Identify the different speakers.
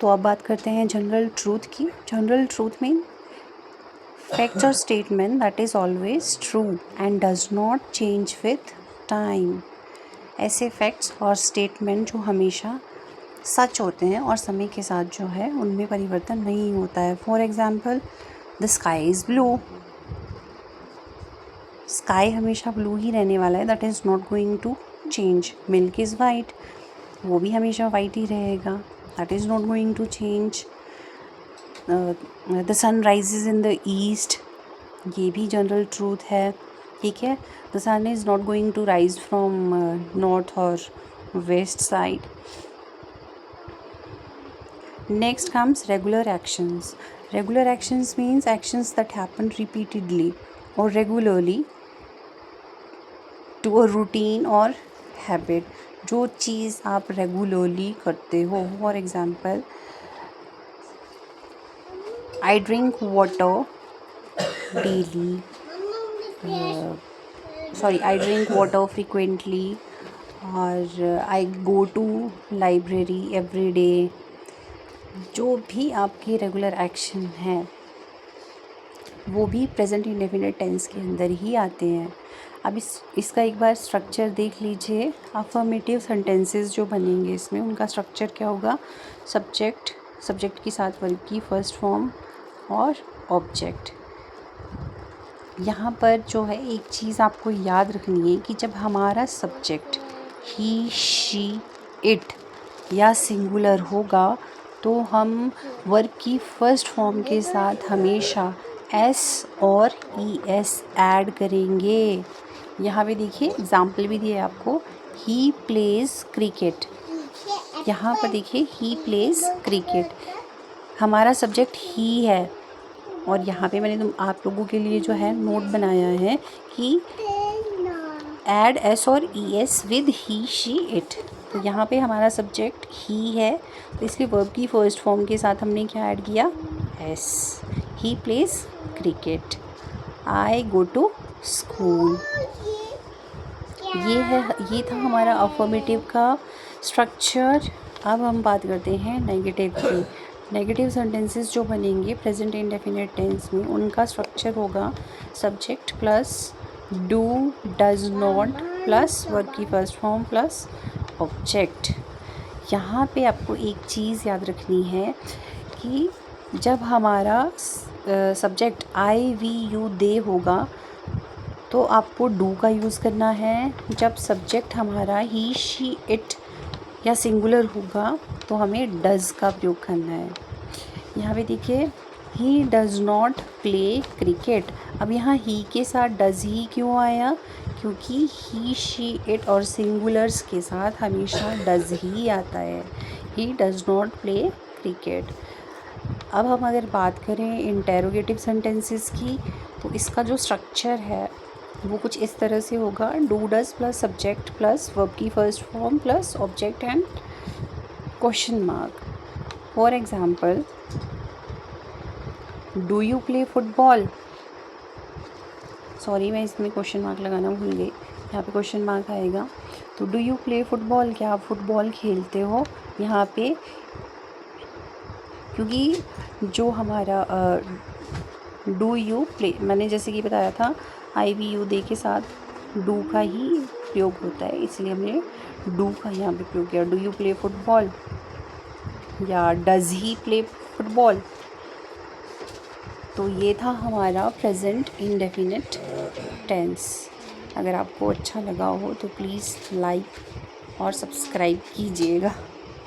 Speaker 1: तो अब बात करते हैं जनरल ट्रूथ की। जनरल ट्रूथ मीन फैक्ट्स और statement that is always true and does not change with time. ऐसे फैक्ट्स और स्टेटमेंट जो हमेशा सच होते हैं और समय के साथ जो है उनमें परिवर्तन नहीं होता है। For example, the sky is blue. Sky हमेशा ब्लू ही रहने वाला है, that is not going to change. Milk is white, वो भी हमेशा वाइट ही रहेगा, that is not going to change. The sun rises in the east, ये भी जनरल ट्रूथ है, ठीक है। The sun is not going to rise from north और west side. Next comes regular actions. Regular actions means actions that happen repeatedly or regularly to a routine or habit. जो चीज़ आप regularly करते हो। For example, I drink water daily, I drink water frequently, और I go to library every day. जो भी आपके regular action हैं वो भी प्रेजेंट इंडेफिनिट टेंस के अंदर ही आते हैं। अब इसका एक बार स्ट्रक्चर देख लीजिए। अफर्मेटिव सेंटेंसेस जो बनेंगे इसमें, उनका स्ट्रक्चर क्या होगा? सब्जेक्ट के साथ वर्ब की फर्स्ट फॉर्म और ऑब्जेक्ट। यहाँ पर जो है एक चीज़ आपको याद रखनी है कि जब हमारा सब्जेक्ट ही, शी, इट या सिंगुलर होगा तो हम वर्ब की फर्स्ट फॉर्म के साथ हमेशा एस और ई एस ऐड करेंगे। यहाँ पे देखिए एग्जाम्पल भी दिए आपको, ही प्लेज क्रिकेट। यहाँ पर देखिए ही प्लेज क्रिकेट, हमारा सब्जेक्ट ही है, और यहाँ पे मैंने आप लोगों के लिए जो है नोट बनाया है कि ऐड एस और E S with he, she, it. तो यहाँ पे हमारा सब्जेक्ट ही है, तो इसलिए वर्ब की फर्स्ट फॉर्म के साथ हमने क्या ऐड किया? S. He plays cricket, I go to school. ये था हमारा अफर्मेटिव का स्ट्रक्चर। अब हम बात करते हैं नेगेटिव की। नेगेटिव सेंटेंसेस जो बनेंगे प्रेजेंट इंडेफिनिट टेंस में, उनका स्ट्रक्चर होगा subject plus do, does not plus verb की फर्स्ट फॉर्म प्लस ऑब्जेक्ट। यहाँ पे आपको एक चीज़ याद रखनी है कि जब हमारा सब्जेक्ट आई, वी, यू, दे होगा तो आपको डू का यूज़ करना है। जब सब्जेक्ट हमारा ही, शी, इट या सिंगुलर होगा तो हमें डज़ का प्रयोग करना है। यहाँ पे देखिए, he does not play cricket. अब यहाँ ही के साथ डज़ ही क्यों आया? क्योंकि ही, शी, इट और सिंगुलर्स के साथ हमेशा डज़ ही आता है। He does not play cricket. अब हम अगर बात करें इंटेरोगेटिव सेंटेंसेस की, तो इसका जो स्ट्रक्चर है वो कुछ इस तरह से होगा, do does plus subject plus verb की first form plus object and question mark. For example, do you play football? Sorry, मैं इसमें क्वेश्चन मार्क लगाना भूल गई, यहाँ पे क्वेश्चन मार्क आएगा। तो डू यू प्ले फुटबॉल, क्या आप फुटबॉल खेलते हो? यहाँ पे क्योंकि जो हमारा डू यू प्ले, मैंने जैसे कि बताया था आई, वी, यू, दे के साथ डू का ही प्रयोग होता है, इसलिए हमने डू का यहाँ पे प्रयोग किया। डू यू प्ले फुटबॉल या डज़ ही प्ले फुटबॉल। तो ये था हमारा प्रेजेंट इंडेफिनिट टेंस। अगर आपको अच्छा लगा हो तो प्लीज़ लाइक और सब्सक्राइब कीजिएगा।